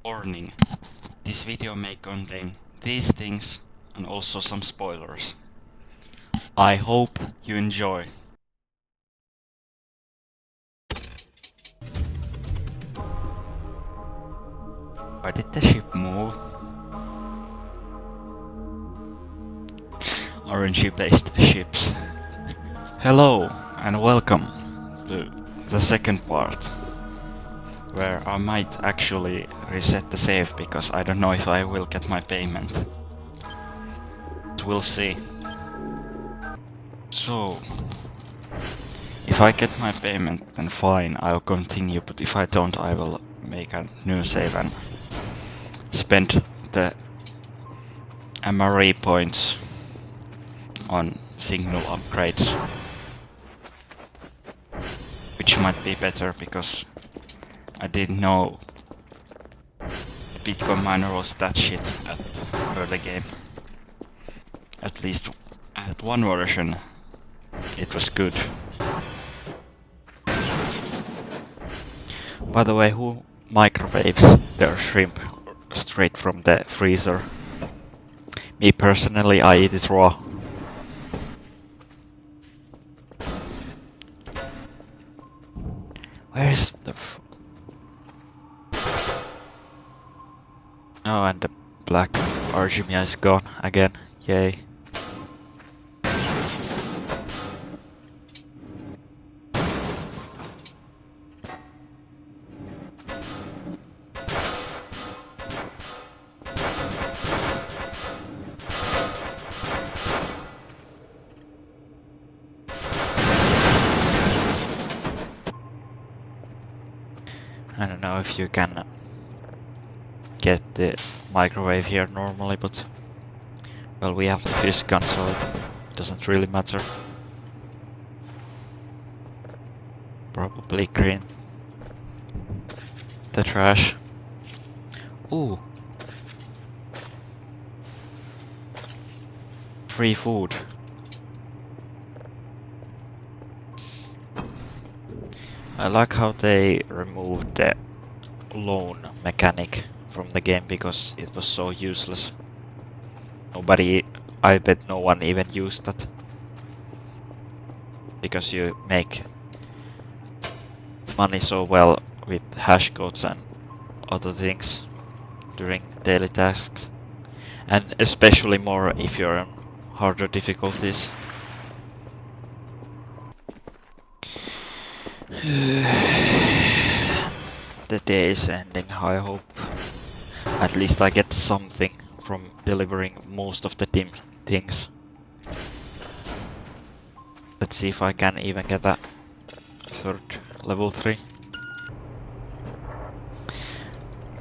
Warning, this video may contain these things and also some spoilers. I hope you enjoy. Why did the ship move? RNG-based ships. Hello and welcome to the second part, where I might actually reset the save because I don't know if I will get my payment. We'll see. So, if I get my payment, then fine, I'll continue, but if I don't, I will make a new save and spend the MRE points on signal upgrades, which might be better because I didn't know Bitcoin miner was that shit at early game. At least at one version it was good. By the way, who microwaves their shrimp straight from the freezer? Me personally, I eat it raw. Where's the oh, and the black Argemia is gone again. Yay. I don't know if you can get the microwave here normally, but well, we have the fish gun, so it doesn't really matter. Probably green. The trash. Ooh. Free food. I like how they removed the loan mechanic from the game because it was so useless. I bet no one even used that. Because you make money so well with hash codes and other things during daily tasks. And especially more if you're on harder difficulties. The day is ending, I hope. At least I get something from delivering most of the things. Let's see if I can even get a third level 3.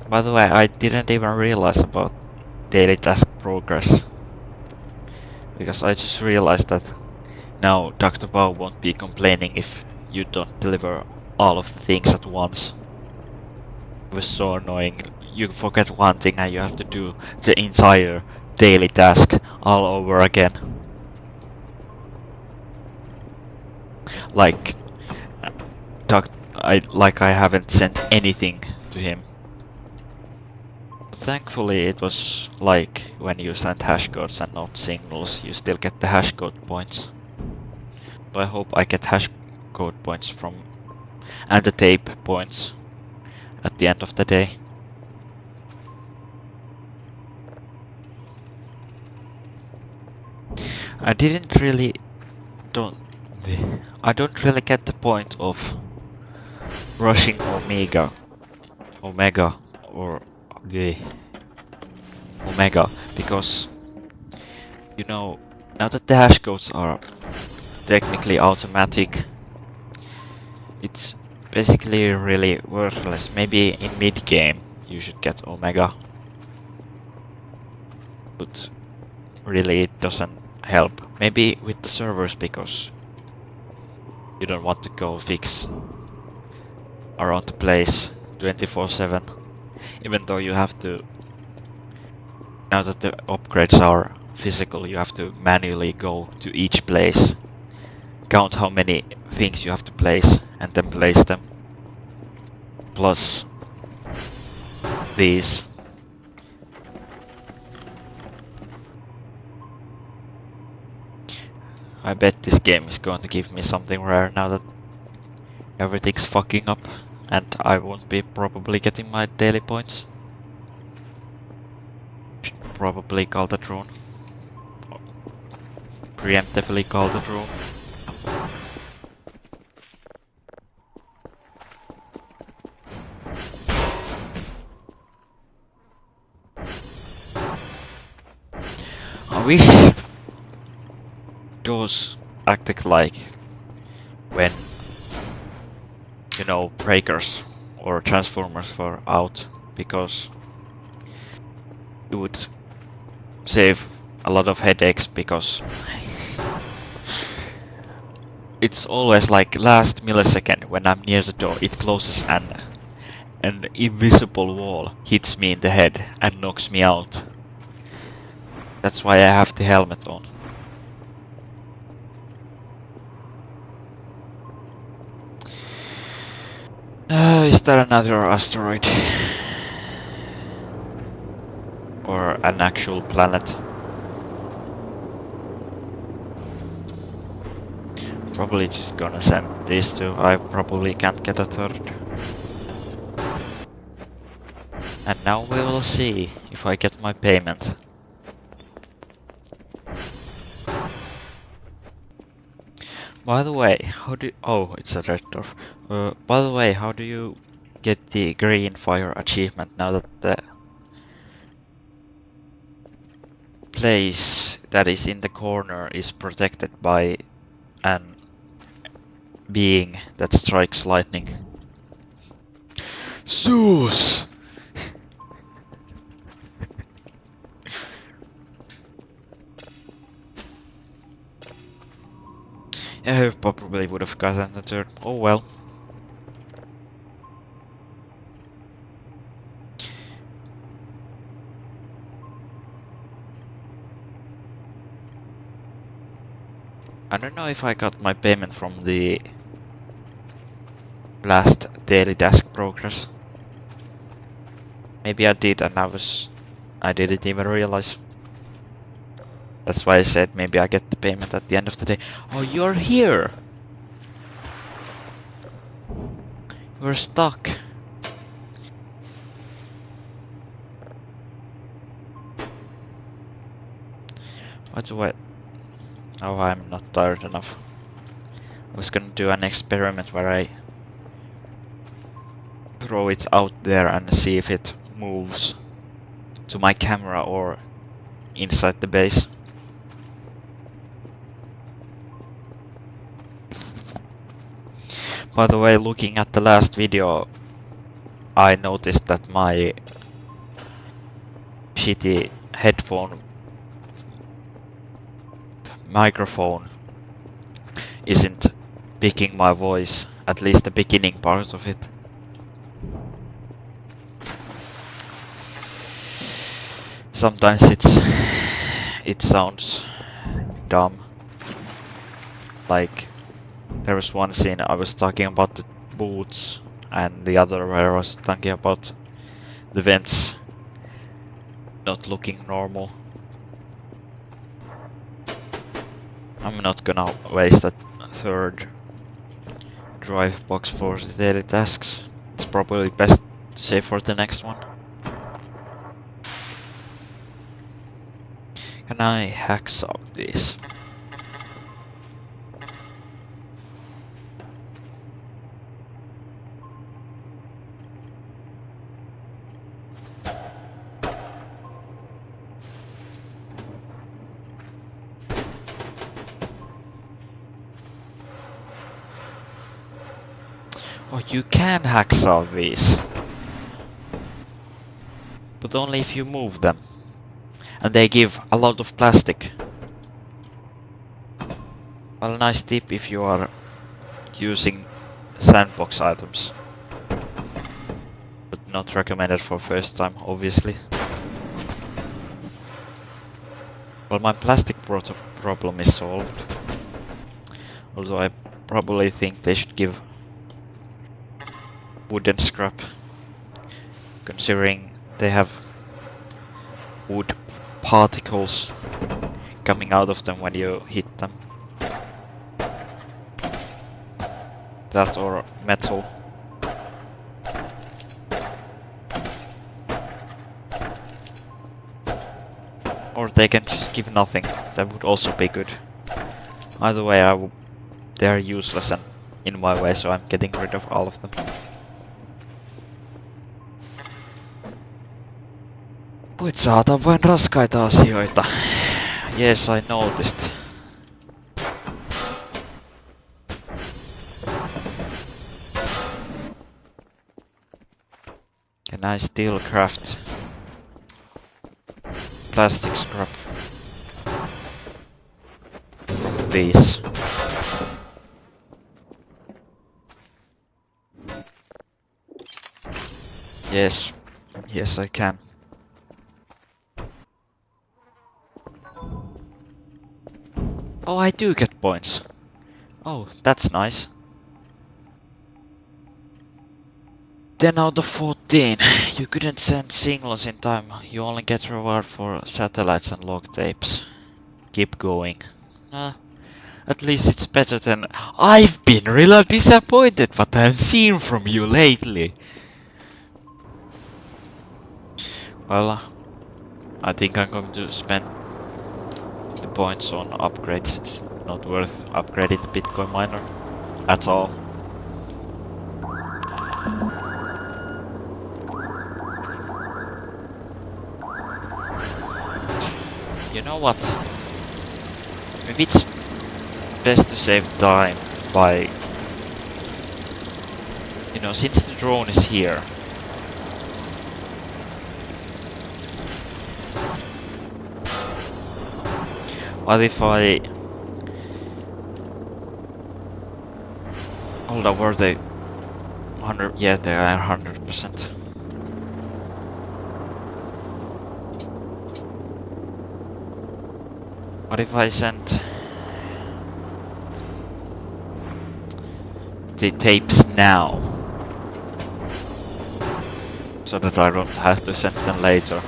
By the way, I didn't even realize about daily task progress. Because I just realized that now Dr. Bao won't be complaining if you don't deliver all of the things at once. It was so annoying. You forget one thing and you have to do the entire daily task all over again. Like I haven't sent anything to him. Thankfully it was like when you send hash codes and not signals, you still get the hash code points. So I hope I get hash code points from and the tape points at the end of the day. I don't really get the point of rushing Omega or the Omega because you know, now that the hash codes are technically automatic, it's basically really worthless. Maybe in mid game you should get Omega, but really it doesn't help. Maybe with the servers because you don't want to go fix around the place 24/7, even though you have to. Now that the upgrades are physical, you have to manually go to each place, count how many things you have to place, and then place them. Plus, these. I bet this game is going to give me something rare now that everything's fucking up and I won't be probably getting my daily points. Should probably call that rune. Preemptively call that rune. I wish those acted like when, you know, breakers or transformers were out, because it would save a lot of headaches, because it's always like last millisecond when I'm near the door it closes and an invisible wall hits me in the head and knocks me out. That's why I have the helmet on. Is there another asteroid? Or an actual planet? Probably just gonna send these two. I probably can't get a third. And now we will see if I get my payment. By the way, how do... Oh, it's a red dwarf. By the way, how do you get the green fire achievement now that the place that is in the corner is protected by an being that strikes lightning? Zeus! I probably would have gotten the third. Oh well. I don't know if I got my payment from the last daily task progress. Maybe I did and I didn't even realize. That's why I said maybe I get the payment at the end of the day. Oh, you're here! We're stuck. What's what? Oh, I'm not tired enough. I was gonna do an experiment where I throw it out there and see if it moves to my camera or inside the base. By the way, looking at the last video, I noticed that my shitty headphone microphone isn't picking my voice, at least the beginning part of it. Sometimes it sounds dumb. Like there was one scene I was talking about the boots and the other where I was talking about the vents not looking normal. I'm not gonna waste that third drive box for the daily tasks. It's probably best to save for the next one. Can I hack some of these? Oh, you can hack some of these. But only if you move them. And they give a lot of plastic. Well, nice tip if you are using sandbox items. But not recommended for first time, obviously. Well, my plastic problem is solved. Although I probably think they should give wooden scrap, considering They have wood particles coming out of them when you hit them. That or metal. Or they can just give nothing. That would also be good. Either way, they are useless and in my way, so I'm getting rid of all of them. Puit saatan vain raskaita asioita. Yes, I noticed. Can I still craft plastic scrap? These. Yes. Yes, I can. Oh, I do get points. Oh, that's nice. 10 out of 14. You couldn't send signals in time. You only get reward for satellites and log tapes. Keep going. At least it's better than... I've been really disappointed what I've seen from you lately. Well, I think I'm going to spend the points on upgrades. It's not worth upgrading the Bitcoin miner at all. You know what? Maybe it's best to save time by... You know, since the drone is here... What if I... Hold on, were they... 100... Yeah, they are 100%. What if I sent... the tapes now? So that I don't have to send them later.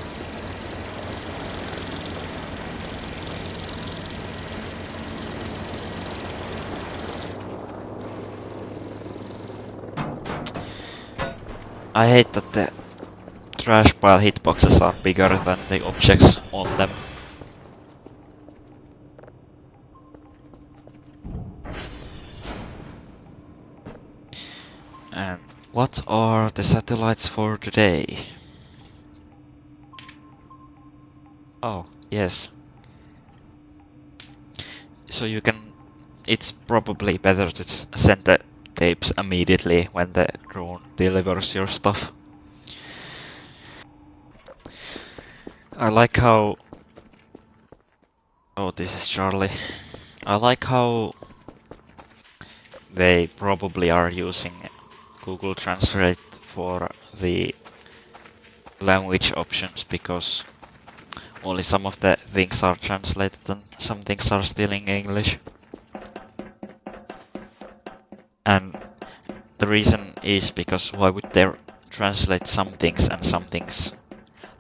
I hate that the trash pile hitboxes are bigger than the objects on them. And what are the satellites for today? Oh, yes. So you can... It's probably better to send the tapes immediately when the drone delivers your stuff. I like how... Oh, this is Charlie. I like how they probably are using Google Translate for the language options because only some of the things are translated and some things are still in English. And the reason is because why would they translate some things and some things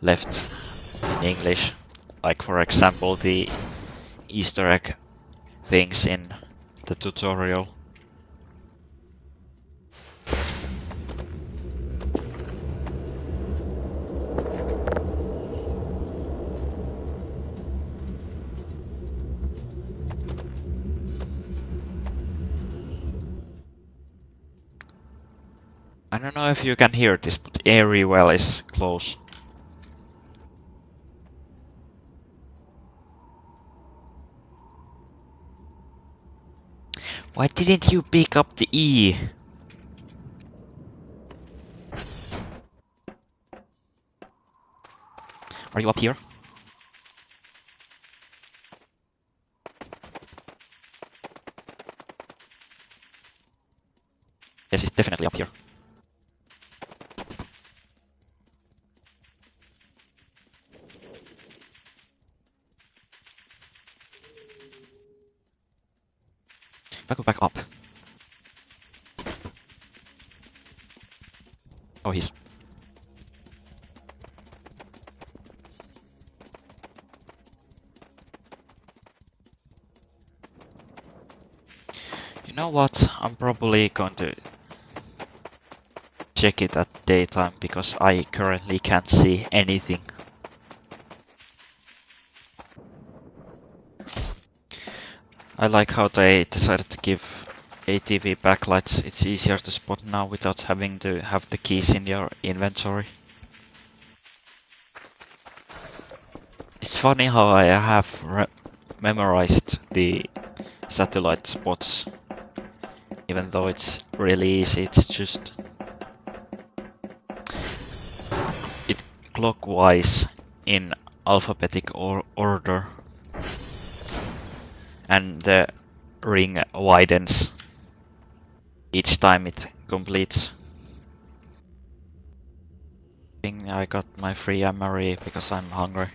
left in English? Like for example the Easter egg things in the tutorial. I don't know if you can hear this, but Airy Well is close. Why didn't you pick up the E? Are you up here? Yes, it's definitely up here. If I go back up. Oh, he's... You know what? I'm probably going to check it at daytime because I currently can't see anything. I like how they decided to give ATV backlights. It's easier to spot now without having to have the keys in your inventory. It's funny how I have memorized the satellite spots, even though it's really easy. It's just it clockwise in alphabetic order, and the ring widens each time it completes. I got my free MRE because I'm hungry.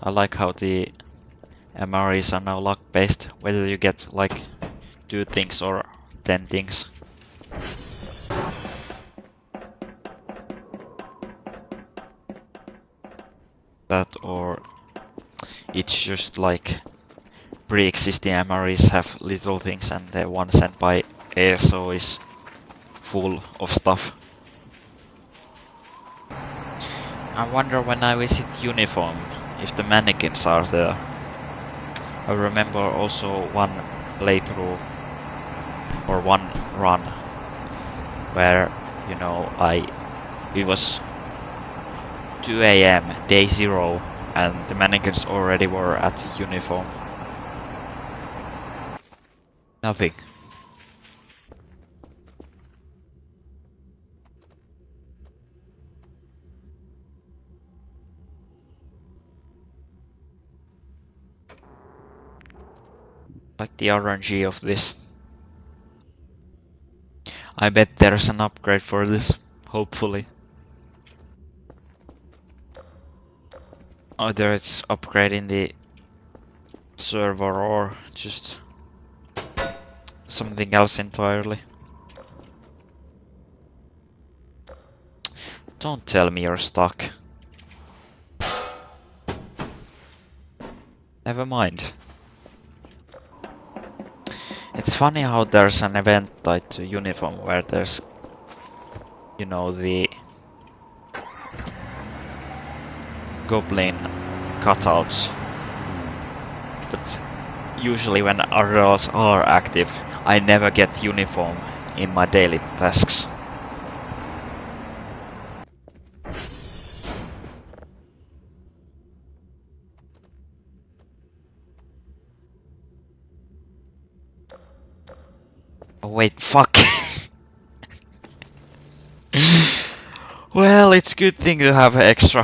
I like how the MREs are now luck based, whether you get like 2 things or 10 things. That or it's just like pre-existing MREs have little things and the one sent by ASO is full of stuff. I wonder when I visit Uniform if the mannequins are there. I remember also one playthrough or one run where, you know, it was 2 AM, day 0, and the mannequins already were at Uniform. Nothing. Like the RNG of this. I bet there's an upgrade for this, hopefully. Either it's upgrading the server or just something else entirely. Don't tell me you're stuck. Never mind. It's funny how there's an event tied to Uniform where there's, you know, the goblin cutouts. But usually when RLs are active, I never get Uniform in my daily tasks. Oh wait, fuck! Well, it's good thing to have extra.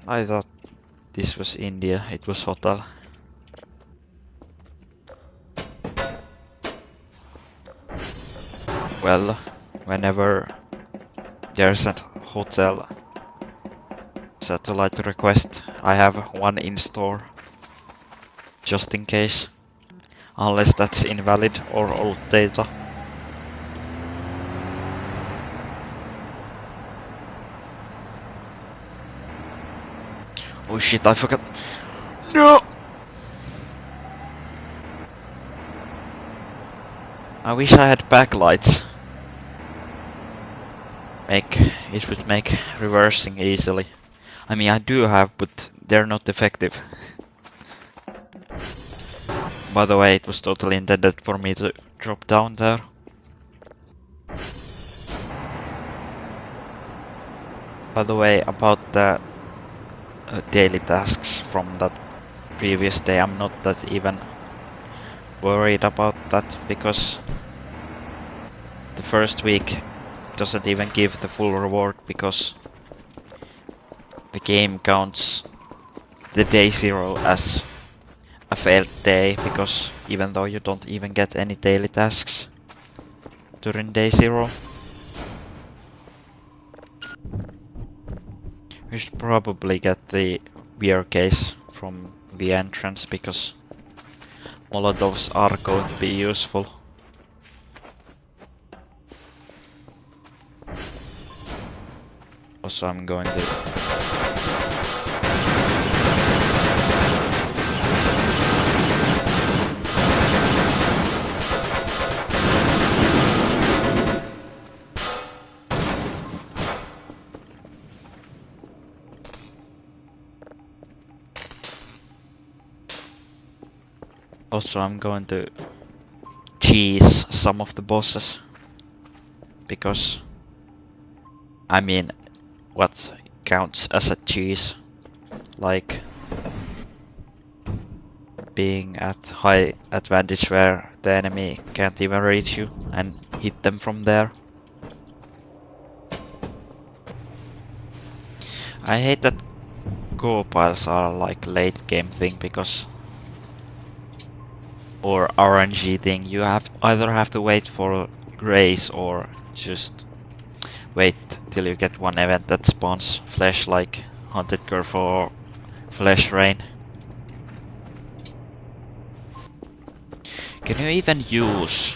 I thought this was India, it was hotel. Well, whenever there's a hotel satellite request, I have one in store. Just in case. Unless that's invalid or old data. Oh shit, I forgot. No! I wish I had backlights. It would make reversing easily. I mean, I do have, but they're not effective. By the way, it was totally intended for me to drop down there. By the way, about the daily tasks from that previous day, I'm not that even worried about that because the first week doesn't even give the full reward because the game counts the day 0 as a failed day because even though you don't even get any daily tasks during day 0. We should probably get the beer case from from the entrance because Molotovs are going to be useful. Also, I'm going to... Also, I'm going to cheese some of the bosses. Because... I mean, what counts as a cheese? Like... being at high advantage where the enemy can't even reach you and hit them from there. I hate that co-piles are like late game thing because or RNG thing, you either have to wait for grace or just wait till you get one event that spawns flesh like Haunted Curve or Flesh Rain. Can you even use...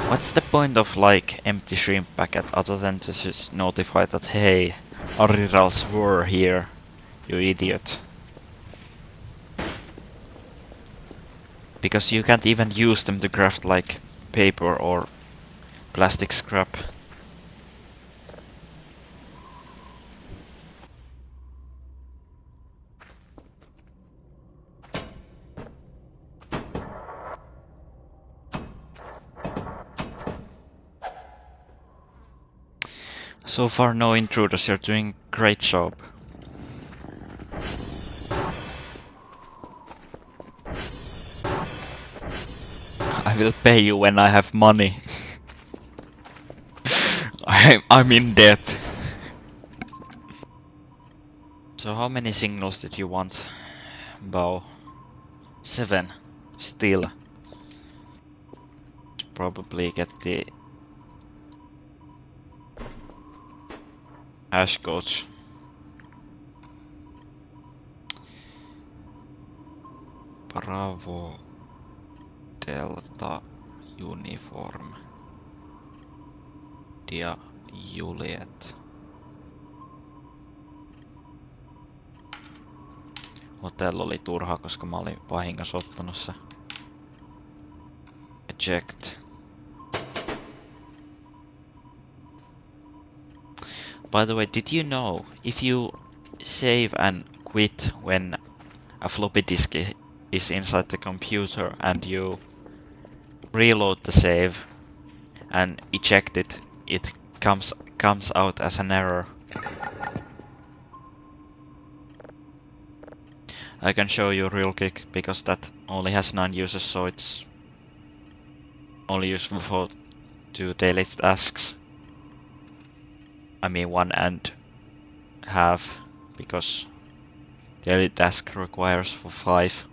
What's the point of like empty shrimp packet other than to just notify that hey, Arirals were here, you idiot. Because you can't even use them to craft like paper or plastic scrap. So far no intruders, you're doing great job. I will pay you when I have money. I'm in debt. So how many signals did you want, Bow? 7. Still. Probably get the hash codes. Bravo Delta Uniform Dia Juliet. Hotel oli turha, koska mä olin vahingossa ottanut se. Eject. By the way, did you know if you save and quit when a floppy disk is inside the computer and you reload the save and eject it, it comes out as an error. I can show you real quick because that only has 9 users, so it's only useful for 2 daily tasks. I mean 1.5 because daily task requires for 5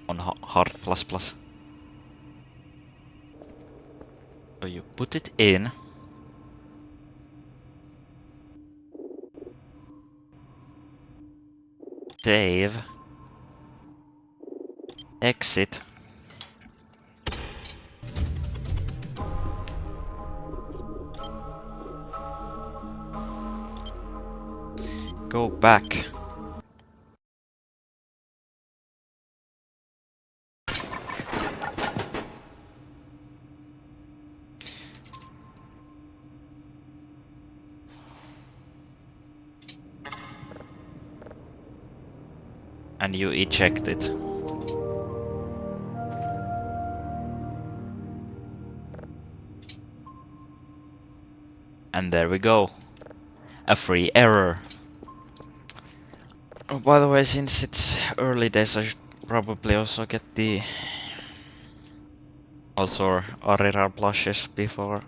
on hard++. So you put it in. Save. Exit. Go back. And you eject it. And there we go. A free error. Oh, by the way, since it's early days, I should probably also get the also Ariral plushes before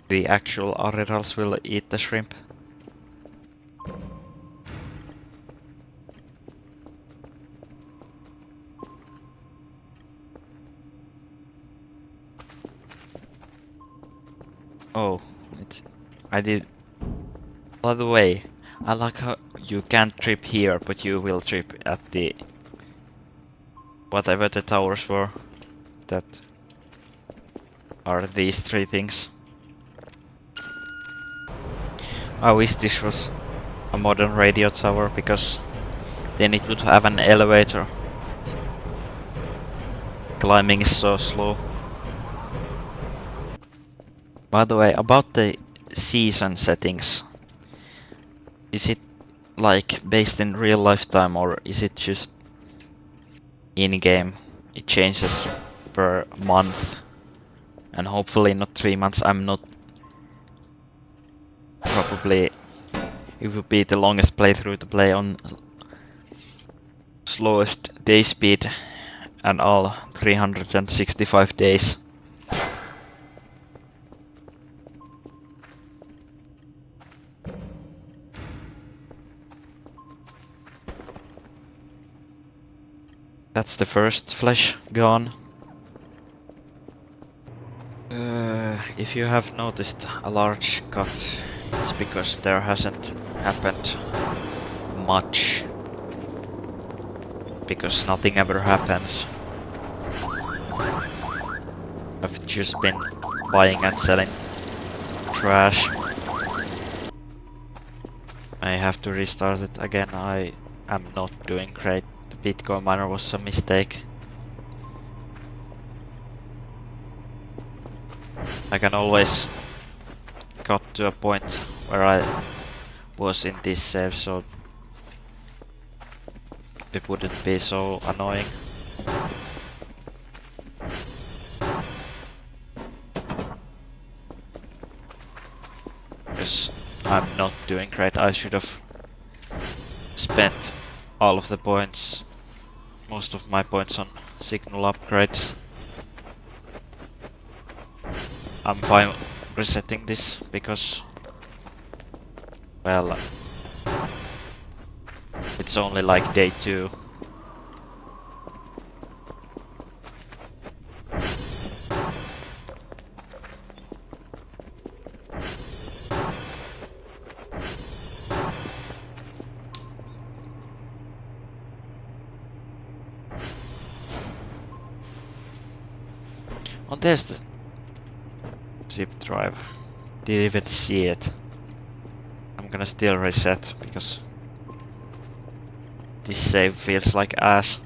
the actual Arirals will eat the shrimp. Oh, I did. By the way, I like how you can't trip here, but you will trip at the whatever the towers were that are these three things. I wish this was a modern radio tower, because then it would have an elevator. Climbing is so slow. By the way, about the season settings, is it like based in real life time, or is it just in-game? It changes per month, and hopefully not 3 months. I'm not probably. It would be the longest playthrough to play on slowest day speed and all 365 days. That's the first flesh gone. If you have noticed a large cut, it's because there hasn't happened much. Because nothing ever happens. I've just been buying and selling trash. I have to restart it again. I am not doing great. The Bitcoin miner was a mistake. I can always got to a point where I was in this save, so it wouldn't be so annoying. Because I'm not doing great. I should have spent all of the points, most of my points, on signal upgrades. I'm fine resetting this because, well, it's only like day 2. Oh, there's the zip drive. Didn't even see it. I'm gonna still reset because this save feels like ass.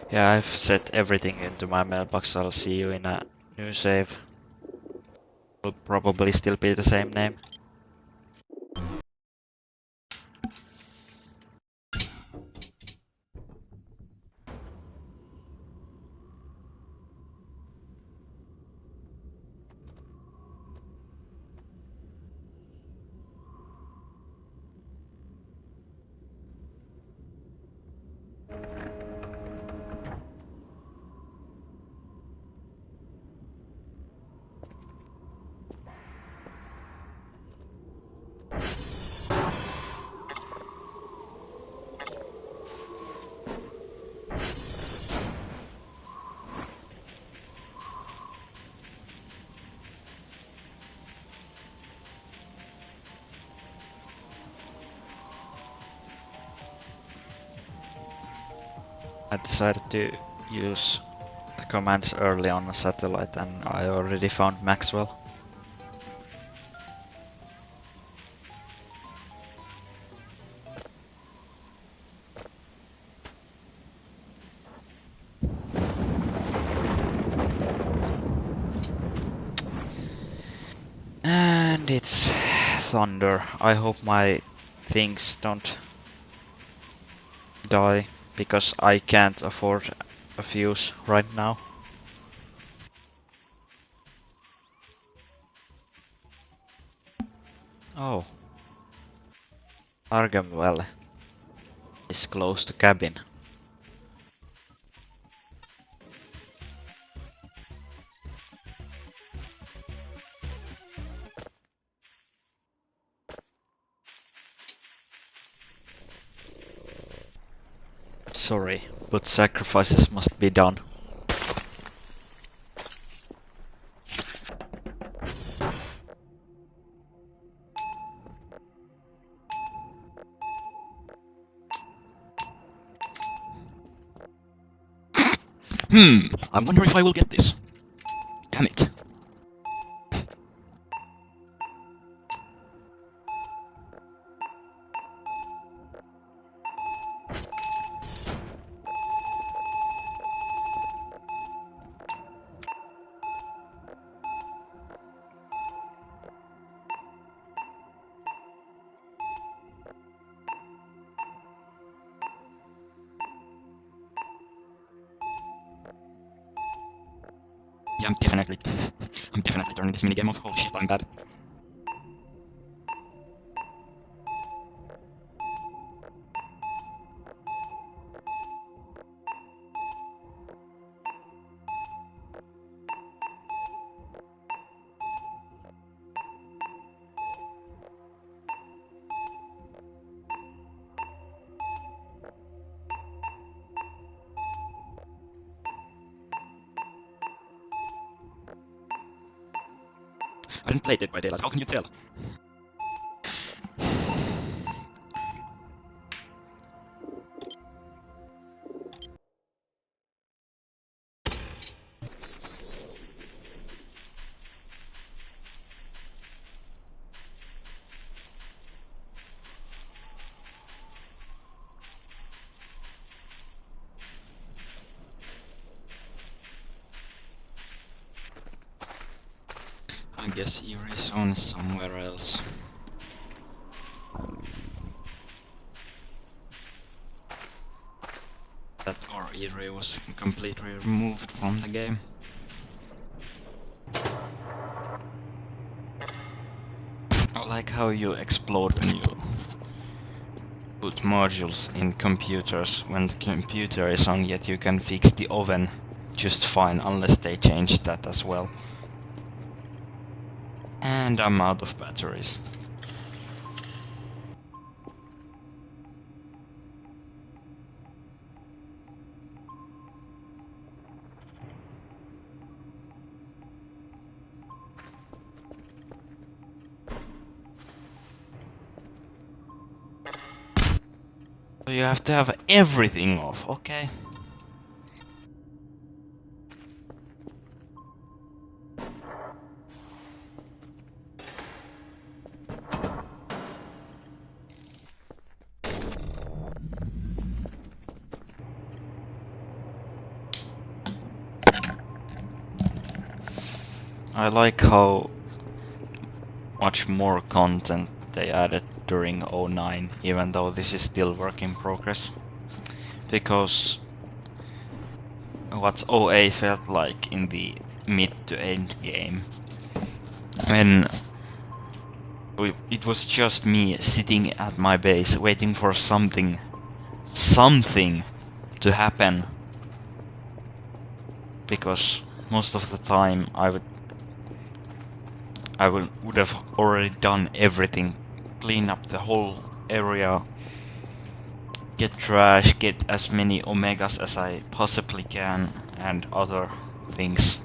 Yeah, I've set everything into my mailbox. I'll see you in a new save. Will probably still be the same name. I decided to use the commands early on a satellite, and I already found Maxwell. And it's thunder. I hope my things don't die, because I can't afford a fuse right now. Oh. Argamwell is close to cabin. Sorry, but sacrifices must be done. I wonder if I will get this. Damn it. Yeah, I'm definitely turning this minigame off. Holy shit, I'm bad. I didn't play Dead by Daylight, how can you tell? I guess Erie's on somewhere else. That or Erie was completely removed from the game. I like how you explode when you put modules in computers when the computer is on, yet you can fix the oven just fine unless they change that as well. And I'm out of batteries. So you have to have everything off, okay? I like how much more content they added during 09, even though this is still work in progress. Because what OA felt like in the mid to end game, when it was just me sitting at my base waiting for something to happen, because most of the time I would have already done everything, clean up the whole area, get trash, get as many omegas as I possibly can, and other things.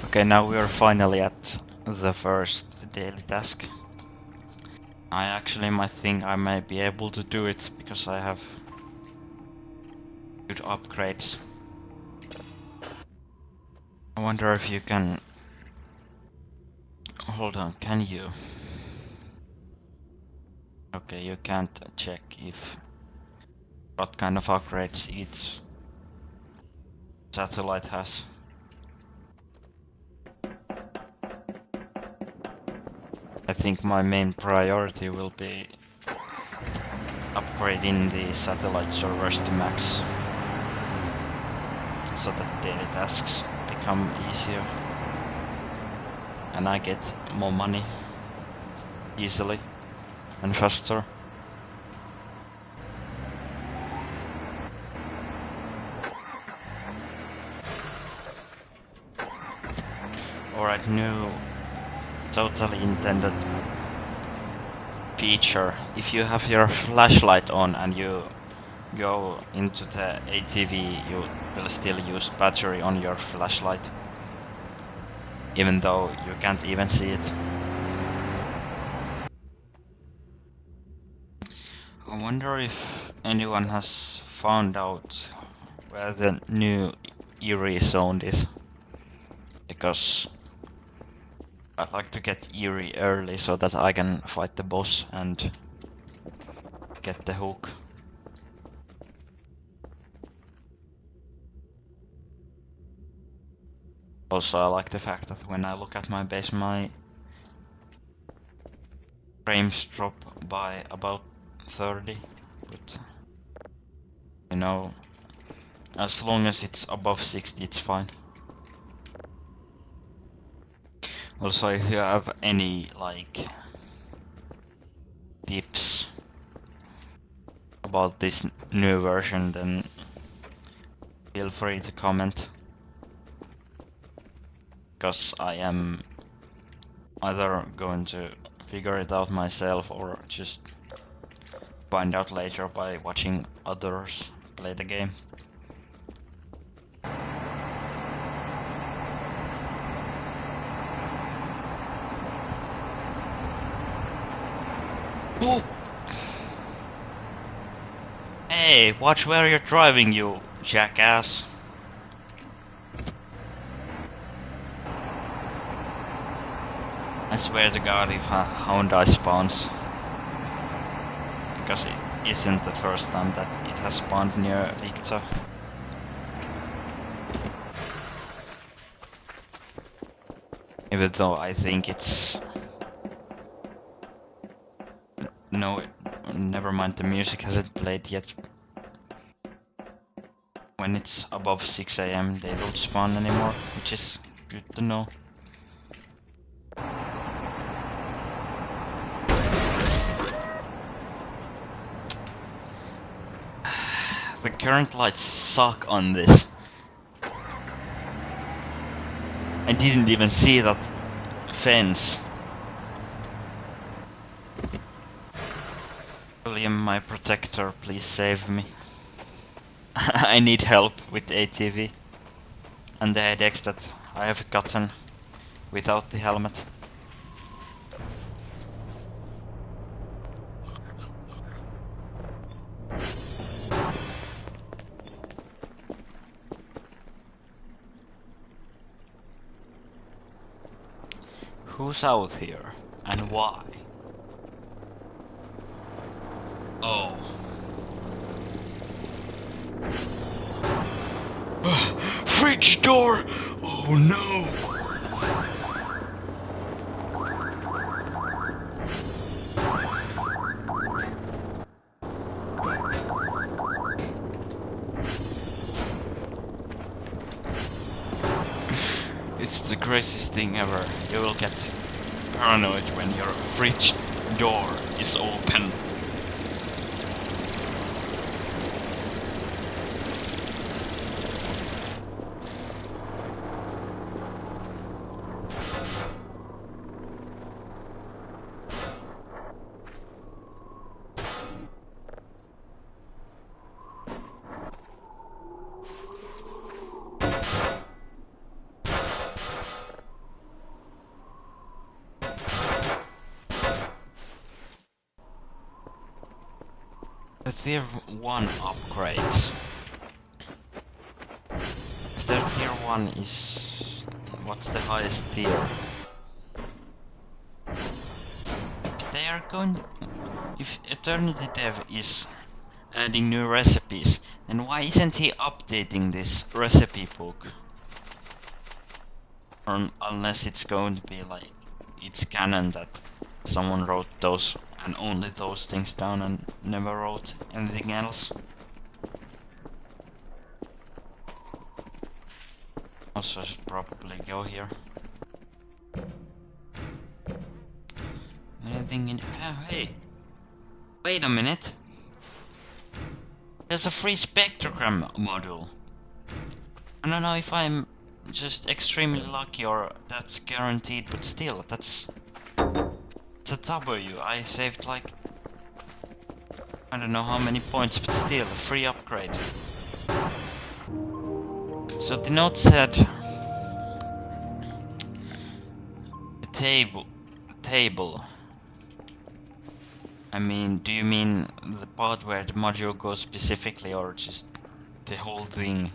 Okay, now we are finally at the first daily task. I actually might think I might be able to do it because I have good upgrades. I wonder if you can... Hold on, can you? Okay, you can't check if what kind of upgrades each satellite has. I think my main priority will be upgrading the satellite servers to max, so that daily tasks become easier and I get more money easily and faster. Alright, new totally intended feature. If you have your flashlight on and you go into the ATV, you will still use battery on your flashlight, even though you can't even see it. I wonder if anyone has found out where the new Eerie zone is. Because I'd like to get Eerie early so that I can fight the boss and get the hook. Also, I like the fact that when I look at my base, my frames drop by about 30, but you know, as long as it's above 60, it's fine. Also, if you have any, like, tips about this new version, then feel free to comment. Because I am either going to figure it out myself or just find out later by watching others play the game. Ooh. Hey, watch where you're driving, you jackass. I swear to God if a Hyundai spawns. Because it isn't the first time that it has spawned near Victor. Even though I think it's... No, never mind, the music hasn't played yet. When it's above 6 AM they don't spawn anymore, which is good to know. The current lights suck on this. I didn't even see that fence. William, my protector, please save me. I need help with ATV and the headaches that I have gotten without the helmet. Who's out here and why? Oh. Fridge door! Oh no! It's the craziest thing ever. You will get paranoid when your fridge door is open. The tier 1 upgrades. If their tier 1 is... What's the highest tier? They are going... If Eternity Dev is adding new recipes, then why isn't he updating this recipe book? Unless it's going to be like... It's canon that someone wrote those and only those things down and never wrote anything else. Also, I should probably go here. Anything in... hey! Wait a minute! There's a free spectrogram module. I don't know if I'm just extremely lucky or that's guaranteed, but still, that's... It's a W. I saved like... I don't know how many points, but still, a free upgrade. So the note said... The table... I mean, do you mean the part where the module goes specifically, or just the whole thing?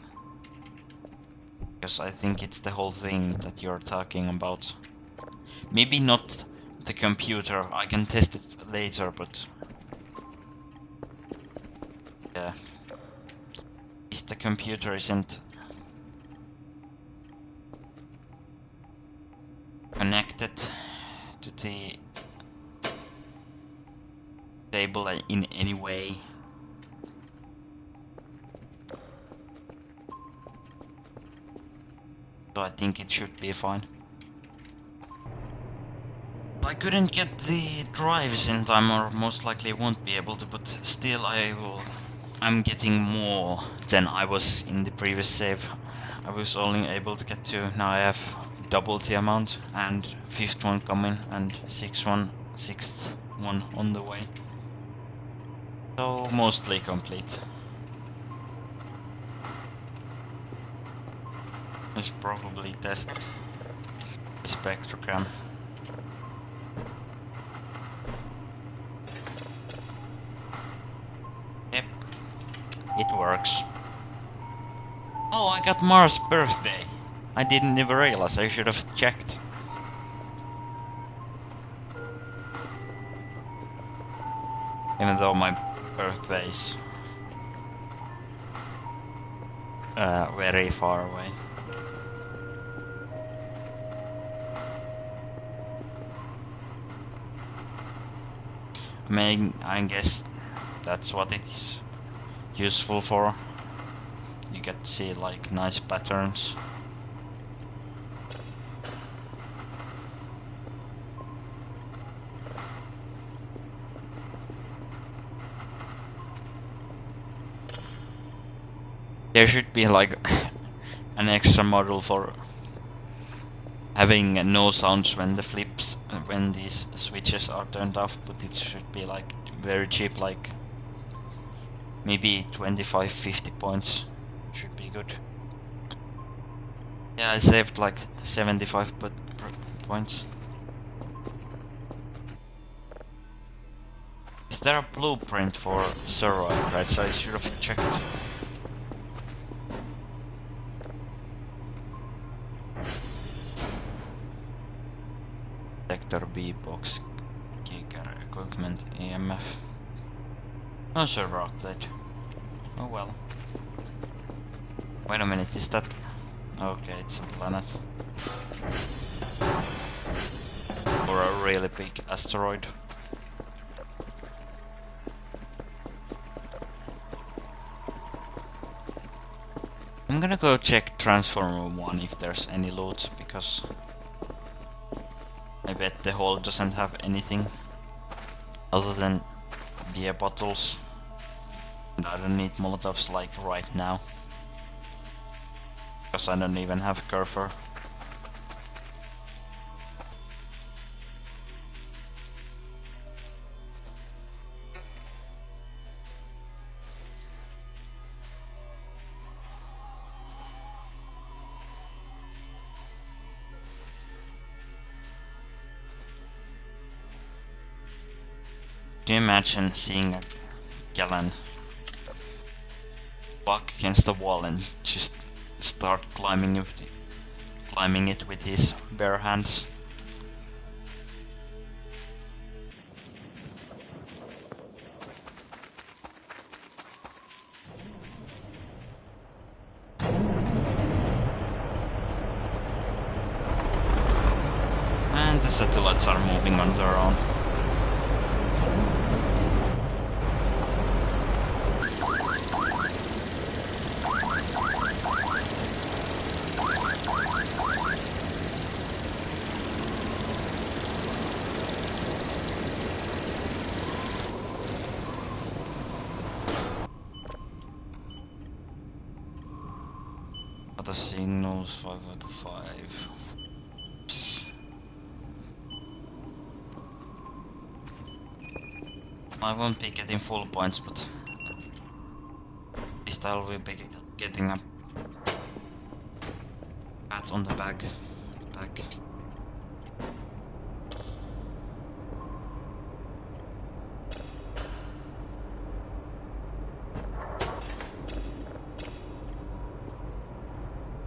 Because I think it's the whole thing that you're talking about. Maybe not the computer, I can test it later, but... yeah. Is the computer isn't connected to the table in any way. So I think it should be fine. I couldn't get the drives in time, or most likely won't be able to, but still I'm getting more than I was in the previous save. I was only able to get 2, now I have double the amount, and 5th one coming, and 6th one on the way. So mostly complete. I should probably test the spectrogram. Yep, it works. Oh, I got Mars' birthday. I didn't even realize, I should have checked. Even though my birthday's very far away. I mean, I guess that's what it's useful for. You get to see like nice patterns. There should be like an extra module for having no sounds when the flips, when these switches are turned off, but it should be like very cheap, like maybe 25-50 points should be good. Yeah, I saved like 75 points. Is there a blueprint for servo upgrades? I should have checked. Sector B box, kicker, equipment, EMF. No server update. Oh well. Wait a minute, is that... okay, it's a planet. Or a really big asteroid. I'm gonna go check Transformer 1 if there's any loot, because I bet the hole doesn't have anything other than beer bottles. And I don't need Molotovs like right now, because I don't even have Curfer. Do you imagine seeing a Gallon buck against the wall and just start climbing it with his bare hands? And the satellites are moving on their own. Other signals, 5 out of 5. Psst. I won't be getting full points, but at least I will be getting a pat on the back.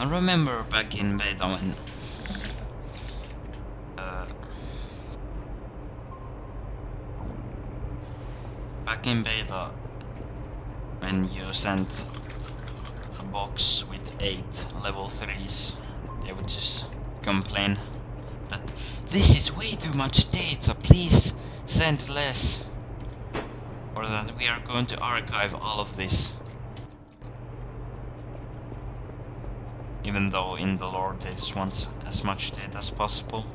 I remember back in beta when when you sent a box with 8 level 3s, they would just complain that this is way too much data, please send less, or that we are going to archive all of this. Even though in the lore they just want as much data as possible.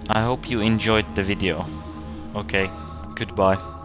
I hope you enjoyed the video. Okay, goodbye.